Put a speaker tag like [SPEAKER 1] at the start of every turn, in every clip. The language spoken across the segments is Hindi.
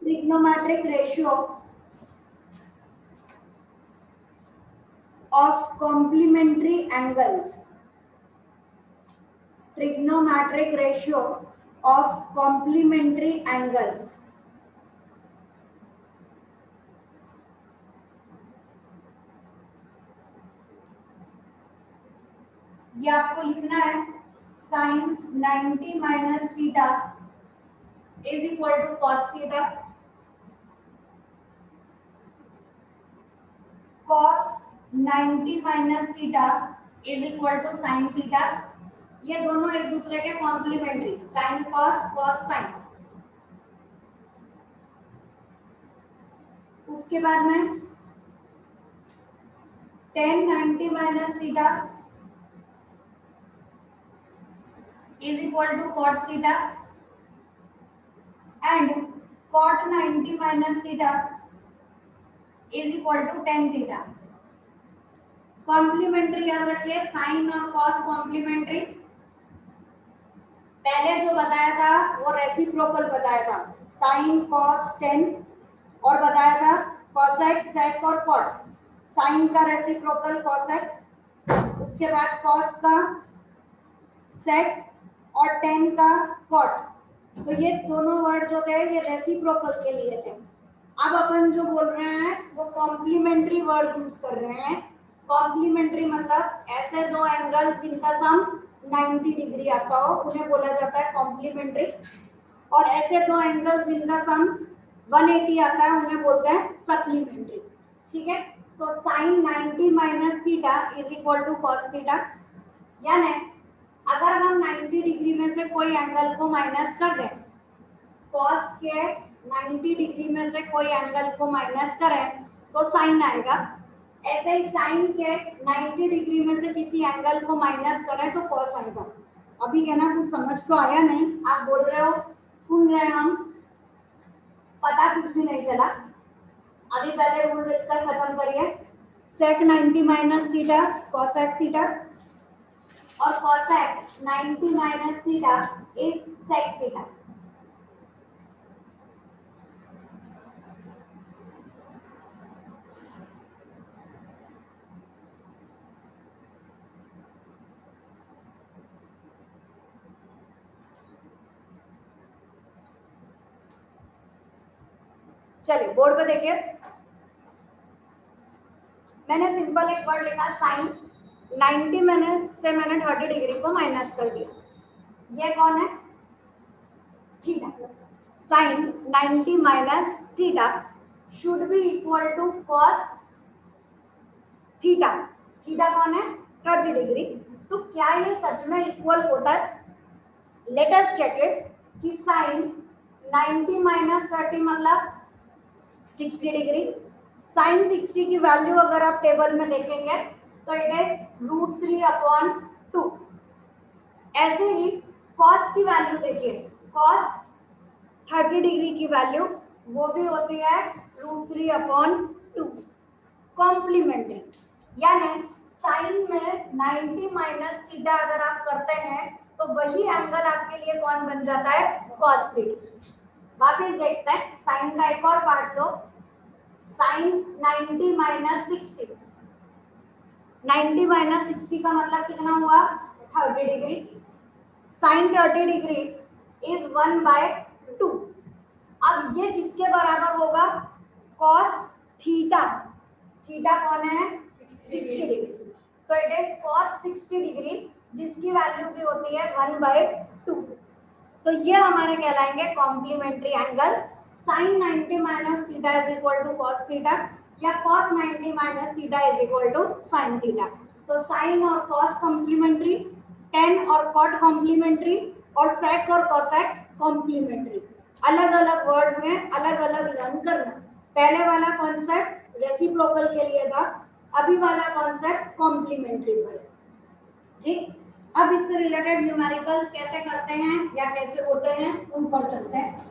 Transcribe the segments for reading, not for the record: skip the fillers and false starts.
[SPEAKER 1] trigonometric ratio of complementary angles. Trigonometric ratio of complementary angles. ये आपको लिखना है sin 90 minus theta is equal to cos theta, cos 90 minus theta is equal to sin theta. ये दोनों एक दूसरे के complementary, sin cos cos sin। उसके बाद में tan 90 minus theta is equal to cot theta and cot 90 minus theta is equal to tan theta। Complementary याद रखिए, साइन और कॉस कॉम्प्लीमेंट्री। पहले जो बताया था वो रेसिप्रोकल बताया था, साइन कॉस टेन, और बताया था कॉसेक सेक और कॉट। साइन का रेसिप्रोकल कॉसेक, उसके बाद कॉस का सेक और टेन का कॉट। तो ये दोनों वर्ड जो थे ये रेसिप्रोकल के लिए थे। अब अपन जो बोल रहे हैं वो कॉम्प्लीमेंट्री वर्ड यूज कर रहे हैं। कॉम्प्लीमेंट्री मतलब ऐसे दो एंगल्स जिनका सम 90 डिग्री आता हो उन्हें बोला जाता है कॉम्प्लीमेंट्री, और ऐसे दो एंगल्स जिनका सम 180 आता है उन्हें बोलते हैं सप्लीमेंट्री। ठीक है, तो sine 90 minus theta is equal to cos theta. यानी अगर हम 90 डिग्री में से कोई एंगल को माइनस कर दें, cos के 90 डिग्री में से कोई एंगल को माइनस करें तो साइन आएगा। ऐसे ही साइन के 90 डिग्री में से किसी एंगल को माइनस करें तो cos आएगा। अभी कहना कुछ समझ तो आया नहीं, आप बोल रहे हो सुन रहे हैं हम, पता कुछ भी नहीं चला। अभी पहले रूल लिखकर खत्म करिए। sec 90 minus theta cosec theta, और cosec 90 minus theta is sec theta। चलिए बोर्ड पे देखिए, मैंने सिंपल एक वर्ड लिखा साइन 90 मैंने 30 डिग्री को माइनस कर दिया। ये कौन है? Theta. Sine 90 minus theta should be equal to cos theta. Theta कौन है? 30 डिग्री। तो क्या ये सच में इक्वल होता है? लेट अस चेक इट कि साइन 90 माइनस 30 मतलब 60 डिग्री। साइन 60 की वैल्यू अगर आप टेबल में देखेंगे तो इट इज √3/2। ऐसे ही कॉस की वैल्यू देखिए, कॉस 30 डिग्री की वैल्यू वो भी होती है √3/2। कॉम्प्लीमेंट्री यानी साइन में 90 माइनस थीटा अगर आप करते हैं तो वही एंगल आपके लिए कौन बन जाता है? Cos theta. वापिस देखते हैं, साइन का एक और पार्ट लो। साइन 90 माइनस 60, 90 माइनस 60 का मतलब कितना हुआ? 30 डिग्री। Sign 30 degree is 1/2। अब ये किसके बराबर होगा? Cos theta. थीटा कौन है? 60 डिग्री। तो इट इज कॉस 60 डिग्री जिसकी वैल्यू भी होती है 1/2। तो ये हमारे कहलाएंगे complementary angle. Sine 90 minus theta is equal to cos theta, या cos 90 minus theta is equal to sine theta. तो साइन और कॉस कॉम्प्लीमेंट्री, टेन और कॉट कॉम्प्लीमेंट्री, और सेक और कोसेक कॉम्प्लीमेंट्री। अलग अलग वर्ड्स में अलग अलग लर्न करना। पहले वाला कॉन्सेप्ट रेसिप्रोकल के लिए था, अभी वाला कॉन्सेप्ट कॉम्प्लीमेंट्री पर। ठीक, अब इससे रिलेटेड न्यूमेरिकल्स कैसे करते हैं या कैसे होते हैं उन पर चलते हैं।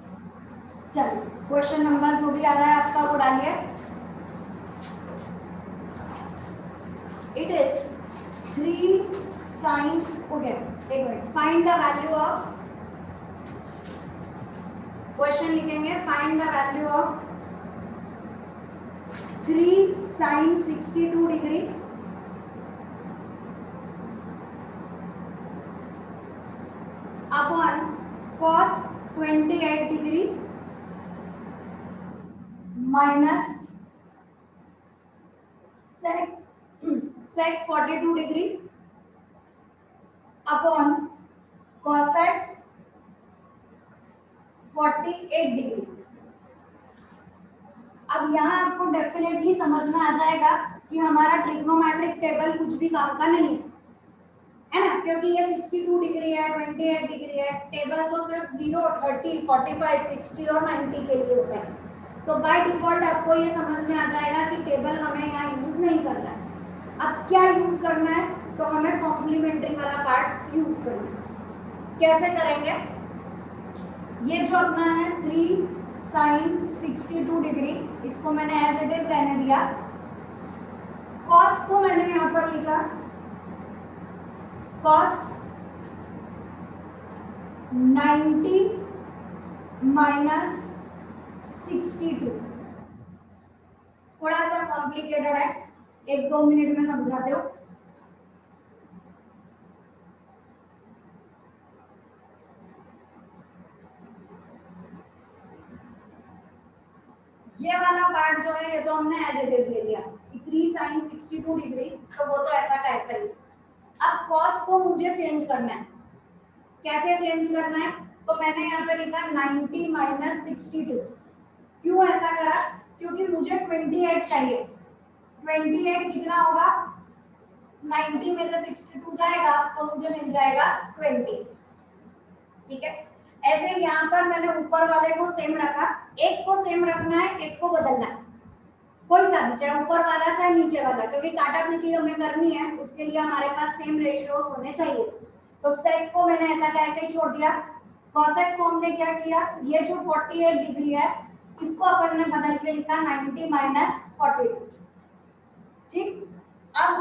[SPEAKER 1] चलिए क्वेश्चन नंबर जो भी आ रहा है आपका वो डालिए। इट इज 3 sin, ओके एक minute, find the value of question लिखेंगे find the value of 3 sin 62 degree upon cos 28 degree minus sec 42 degree upon cosec 48 degree. अब यहाँ आपको डेफिनेटली समझ में आ जाएगा कि हमारा ट्रिग्नोमेट्रिक टेबल कुछ भी काम का नहीं है ना, क्योंकि ये 62 डिग्री है, 28 डिग्री है। टेबल तो सिर्फ 0, 30, 45, 60 और 90 के लिए होता है। तो बाय डिफॉल्ट आपको ये समझ में आ जाएगा कि टेबल हमें यहाँ यूज नहीं करना है। अब क्या यूज करना है, तो हमें कॉम्प्लीमेंट्री वाला पार्ट यूज करना है। कैसे करेंगे, ये जो अपना है 3 sin 62 डिग्री, इसको मैंने एज इट इज रहने दिया। cos को मैंने यहाँ पर लिखा cos 90 माइनस 62। थोड़ा सा कॉम्प्लिकेटेड है, 1-2 मिनट में समझाते हो। ये वाला पार्ट जो है ये तो हमने एज इट इज ले लिया, 3 sin 62 डिग्री, तो वो तो ऐसा का ऐसा ही। अब cos को मुझे चेंज करना है। कैसे चेंज करना है, तो मैंने यहाँ पे लिखा 90 माइनस 62। क्यों ऐसा करा, क्योंकि मुझे 28 चाहिए। 28 कितना होगा, 90 में से 62 जाएगा तो मुझे मिल जाएगा 20। ठीक है, ऐसे यहाँ पर मैंने ऊपर वाले को सेम रखा। एक को सेम रखना है, एक को बदलना है, कोई सा भी, चाहे ऊपर वाला चाहे नीचे वाला, क्योंकि काटा पीटी हमें करनी है, उसके लिए हमारे पास सेम रेशियोज होने चाहिए। तो सेक को मैंने ऐसा का ऐसे ही छोड़ दिया। कॉसेक को हमने क्या किया, ये जो 48 डिग्री है इसको अपन ने बदल के लिखा 90 माइनस 42। ठीक, अब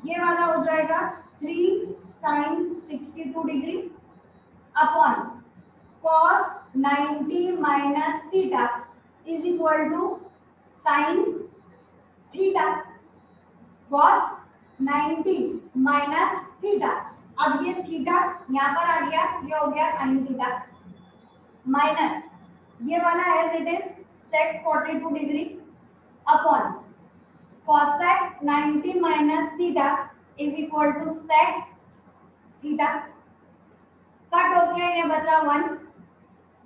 [SPEAKER 1] ये वाला हो जाएगा 3 sin 62 degree upon cos 90 minus theta is equal to sin theta. cos 90 minus theta, अब ये थीटा यहाँ पर आ गया, ये हो गया sin थीटा, माइनस ये वाला as it is sec 42 degree upon cosec 90 minus theta is equal to sec theta. Cut होके ये बचा 1,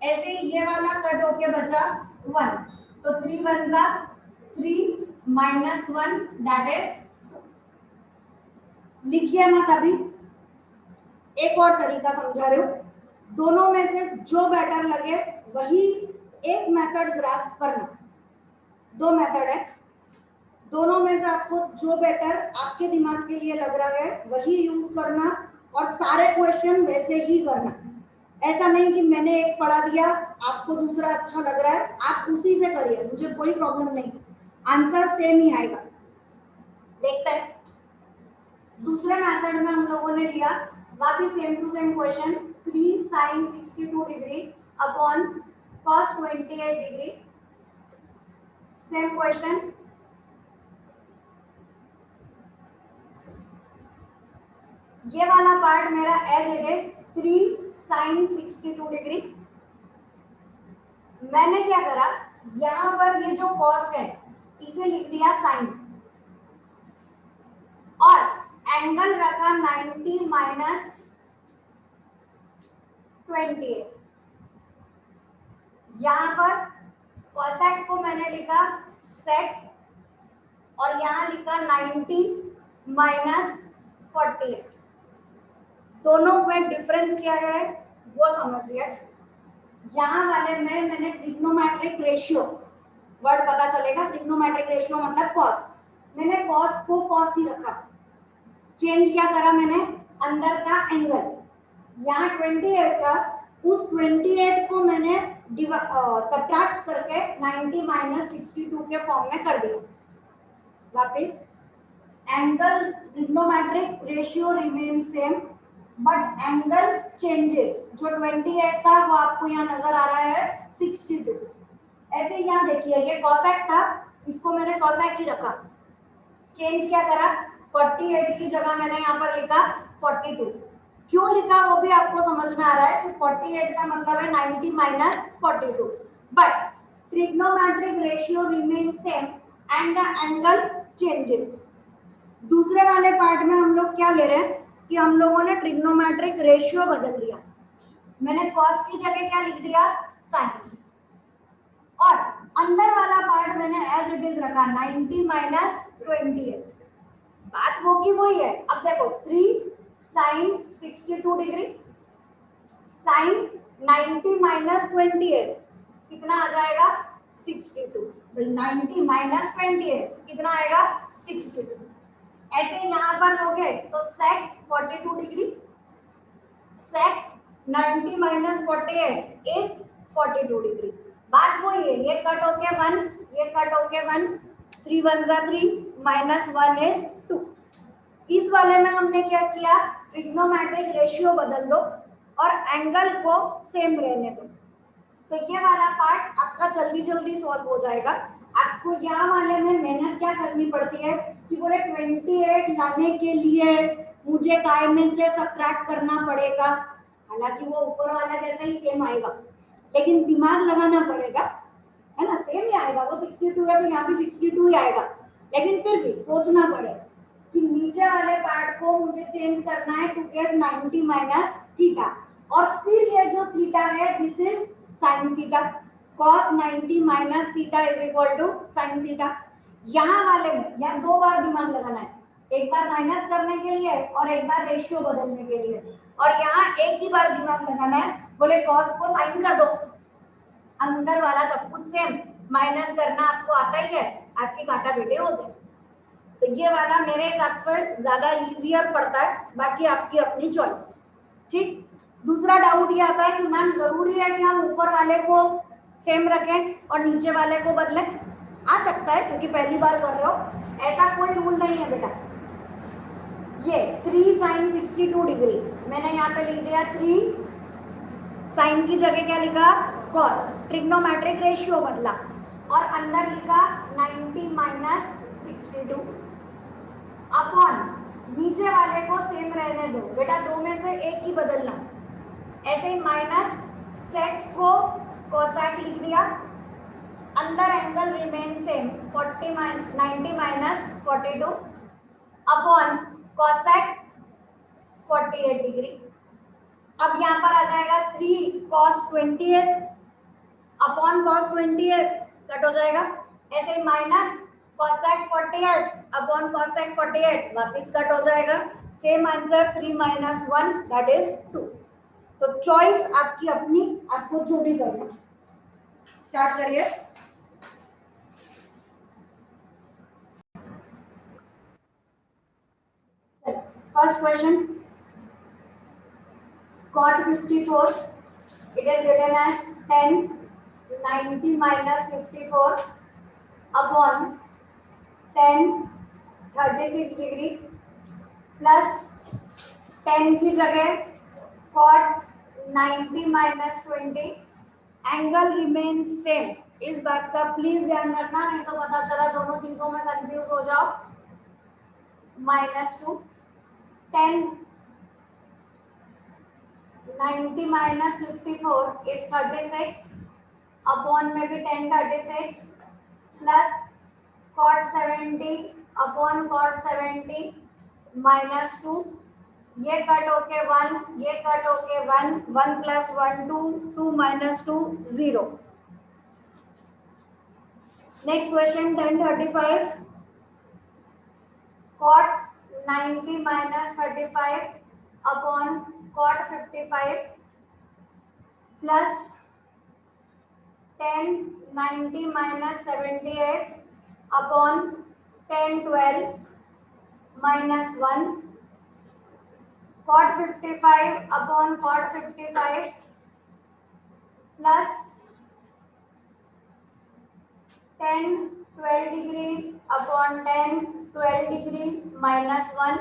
[SPEAKER 1] ऐसे ही ये वाला कट होके बचा 1, तो 3 1 जा 3 माइनस 1 दैट इज 2। लिखिए मत अभी, एक और तरीका समझा रहे हो। दोनों में से जो बेटर लगे वही एक मेथड ग्रास्प करना। 2 मेथड है, दोनों में से आपको जो बेटर आपके दिमाग के लिए लग रहा है वही यूज करना और सारे क्वेश्चन वैसे ही करना। ऐसा नहीं कि मैंने एक पढ़ा दिया आपको दूसरा अच्छा लग रहा है, आप उसी से करिए, मुझे कोई प्रॉब्लम नहीं, आंसर सेम ही आएगा। देखते हैं दूसरे मेथड में हम लोगों ने लिया वापस same to same question, 3 sin 62 degree upon cos 28 degree. Same question, ये वाला पार्ट मेरा as it is 3 sin 62 degree. मैंने क्या करा, यहाँ पर ये जो cos है इसे लिख दिया sin और एंगल रखा 90 माइनस 28। यहाँ पर cosec को मैंने लिखा sec और यहाँ लिखा 90 माइनस 48। दोनों में डिफरेंस क्या है वो समझिए। यहाँ वाले में मैंने ट्रिग्नोमेट्रिक रेशियो वर्ड पता चलेगा, ट्रिग्नोमेट्रिक रेशियो मतलब cos, मैंने cos को cos ही रखा। चेंज क्या करा मैंने, अंदर का एंगल, यहाँ 28 था, उस 28 को मैंने सब्ट्रैक्ट करके 90 माइनस 62 के फॉर्म में कर दिया। वापस angle trigonometric ratio remain same but angle changes. जो 28 था वो आपको यहाँ नजर आ रहा है 62। ऐसे यहाँ देखिए ये कॉसेक था, इसको मैंने कॉसेक ही रखा, चेंज क्या करा, 48 की जगह मैंने यहाँ पर लिखा 42। क्यों लिखा वो भी आपको समझ में आ रहा है कि 48 का मतलब है 90 minus 42, but trigonometric ratio remain same and the angle changes. दूसरे वाले पार्ट में हम लोग क्या ले रहे हैं कि हम लोगों ने ट्रिग्नोमेट्रिक रेशियो बदल दिया, मैंने कॉस की जगह क्या लिख दिया, साइन, और अंदर वाला पार्ट मैंने एज इट इज रखा 90 माइनस 28। बात वो की वही है। अब देखो 3 साइन 62 डिग्री साइन 90 माइनस 28 कितना आ जाएगा 62। 90 माइनस 28 कितना आएगा 62। ऐसे यहाँ पर लोगे तो sec 42 degree, sec 90 minus 48 is 42 degree. बात वही है, ये कट होके 1, ये कट होके 1, 3 1 जा 3 माइनस 1 इज 2। इस वाले में हमने क्या किया, ट्रिग्नोमेट्रिक रेशियो बदल दो और एंगल को सेम रहने दो, तो ये वाला पार्ट आपका जल्दी जल्दी सॉल्व हो जाएगा। आपको यहाँ वाले में मेहनत क्या करनी पड़ती है कि बोले 28 लाने के लिए मुझे काय में से सब्ट्रैक्ट करना पड़ेगा, हालांकि वो ऊपर वाला जैसा ही सेम आएगा, लेकिन दिमाग लगाना पड़ेगा, है ना, सेम ही आएगा, वो 62 है तो यहाँ भी 62 ही आएगा, लेकिन फिर भी सोचना पड़ेगा कि नीचे वाले पार्ट को मुझे चेंज करना है टू गेट 90 माइनस थीटा, और फिर ये जो थीटा है this is sine theta, cos 90 minus theta is equal to sine theta. यहाँ वाले में यहाँ 2 बार दिमाग लगाना है, एक बार माइनस करने के लिए और एक बार रेशियो बदलने के लिए, और यहाँ एक ही बार दिमाग लगाना है, बोले cos को साइन कर दो, अंदर वाला सब कुछ सेम, माइनस करना आपको आता ही है, आपकी काटा बेटे हो जाए। तो ये वाला मेरे हिसाब से ज्यादा इजियर पड़ता है, बाकी आपकी अपनी चॉइस, ठीक। दूसरा डाउट ये आता है कि मैम जरूरी है कि हम ऊपर वाले को सेम रखें और नीचे वाले को बदलें? आ सकता है क्योंकि पहली बार कर रहे हो, ऐसा कोई रूल नहीं है बेटा। ये 3 साइन 62 डिग्री मैंने यहाँ पे लिख दिया, 3 साइन की जगह क्या लिखा, कॉस, ट्रिग्नोमेट्रिक रेशियो बदला और अंदर लिखा 90 माइनस 62 अपॉन नीचे वाले को सेम रहने दो बेटा, दो में से एक ही बदलना, ऐसे ही माइनस सेक को कोसेक लिख दिया, अंदर angle remain same 90 minus 42 upon cosec 48 degree. अब यहाँ पर आ जाएगा 3 cos 28 अपॉन cos 28 कट हो जाएगा, ऐसे ही माइनस cosec 48 अपॉन cosec 48 वापस कट हो जाएगा, same answer 3 minus 1 that is 2। तो चॉइस आपकी अपनी, आपको जो भी करना। स्टार्ट करिए। First question, cot 54 it is written as 10 90 minus 54 upon 10 36 degree plus 10 की जगह cot 90 minus 20, angle remain same. इस बात का प्लीज ध्यान रखना, नहीं तो पता चला दोनों चीजों में कंफ्यूज हो जाओ। -2 10 90 माइनस 54 इज 36 अपॉन में भी 10 36 प्लस cot 70 अपॉन cot 70 -2, ये कट होके 1, ये कट होके 1, 1 plus 1 2, 2 minus 2 0। Next question 1035 cot 90 minus 35 upon cot 55 plus 10 90 minus 78 upon 10 12 minus 1, cot 55 upon cot 55 plus 10 12 degree upon 10 12 degree minus 1,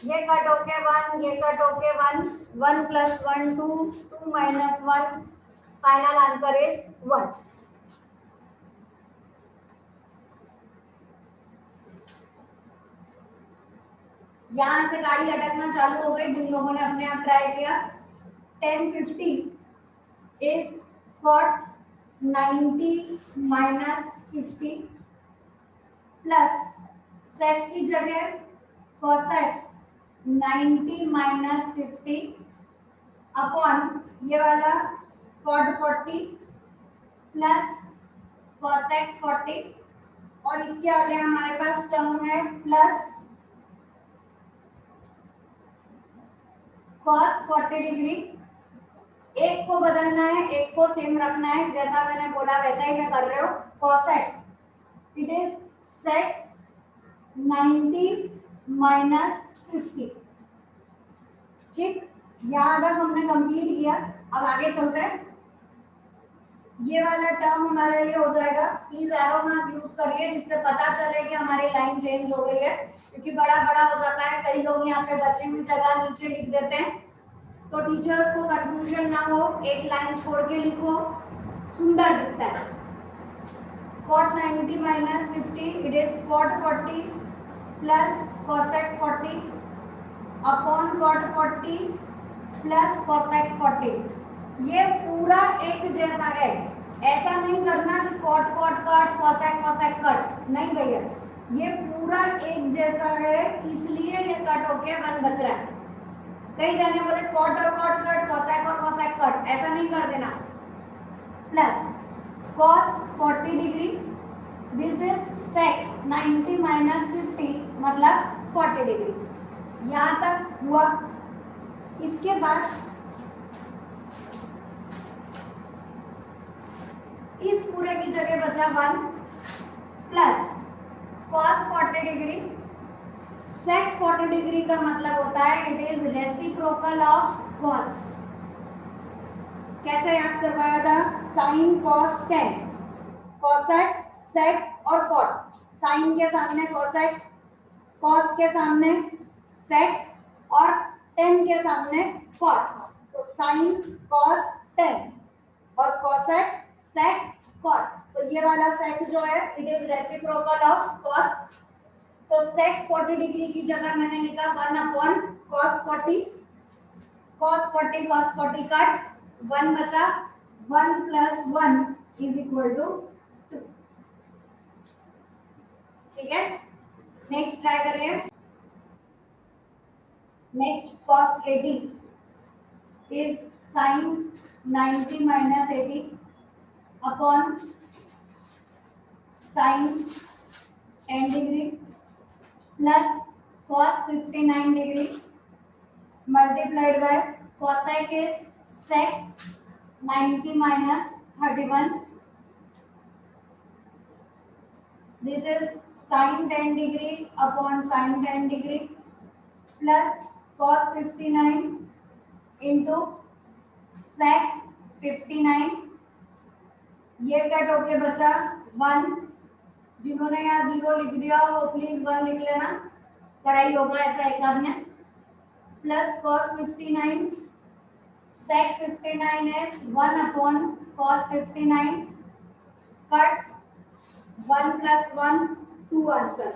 [SPEAKER 1] ये कट होके 1, ये कट होके 1, 1 plus 1 2, 2 minus 1, final answer is 1। यहां से गाड़ी अटकना चालू हो गई जिन लोगों ने अपने आप ट्राई किया। 1050 is cot 90 minus 50 plus sec की जगह कोसेक 90 माइनस 50 अपॉन ये वाला कॉट 40 प्लस कोसेक 40 और इसके आगे हमारे पास टर्म है प्लस cos 40 डिग्री। एक को बदलना है, एक को सेम रखना है, जैसा मैंने बोला वैसा ही मैं कर रही हूँ। cosec it is sec 90 minus 50। ठीक, यहाँ तक हमने कंप्लीट किया। अब आगे चलते हैं। ये वाला टर्म हमारे लिए हो जाएगा, प्लीज एरो मार्क यूज करिए जिससे पता चले कि हमारी लाइन चेंज हो गई है, क्योंकि बड़ा बड़ा हो जाता है। कई लोग यहाँ पे बची हुई जगह नीचे लिख देते हैं, तो टीचर्स को कंफ्यूजन ना हो, एक लाइन छोड़ के लिखो, सुंदर दिखता है। cot 90 minus 50 it is cot 40 plus cosec 40 upon cot 40 plus cosec 40। ये पूरा एक जैसा है, ऐसा नहीं करना कि cot cot cut cosec cosec cut, नहीं भैया, ये पूरा एक जैसा है, इसलिए ये कट होके 1 बच रहा है। कई जाने बोले कॉट और कॉट कट, कोसेक और कोसेक कट, ऐसा नहीं कर देना। Plus cos 40 degree, this is sec 90 minus 50 मतलब 40 डिग्री। यहाँ तक हुआ। इसके बाद इस पूरे की जगह बचा 1 plus cos 40 degree. sec 40 degree का मतलब होता है it is reciprocal of cos। कैसे याद करवाया था? sin cos tan, cosec sec और cot। sin के सामने cosec, cos के सामने sec और tan के सामने cot। तो sin cos tan और cosec sec cot। तो ये वाला sec जो है it is reciprocal of cos। तो sec 40 डिग्री की जगह मैंने लिखा 1 अपॉन cos 40। cos 40 कट, 1 बचा, 1 प्लस 1 इज इक्वल टू 2। ठीक है, नेक्स्ट ट्राई करिए। Next cos 80 is sin 90 minus 80 upon sin 10 degree plus cos 59 degree multiplied by cosec is sec 90 minus 31. This is sin 10 degree upon sin 10 degree plus cos 59 into sec 59। ये कट होके बचा 1। जिन्होंने यहाँ 0 लिख दिया वो प्लीज 1 लिख लेना, कराई होगा ऐसा एक आदमी। Plus cos 59 sec 59 is 1 upon cos 59 cut 1 plus 1 2 answer.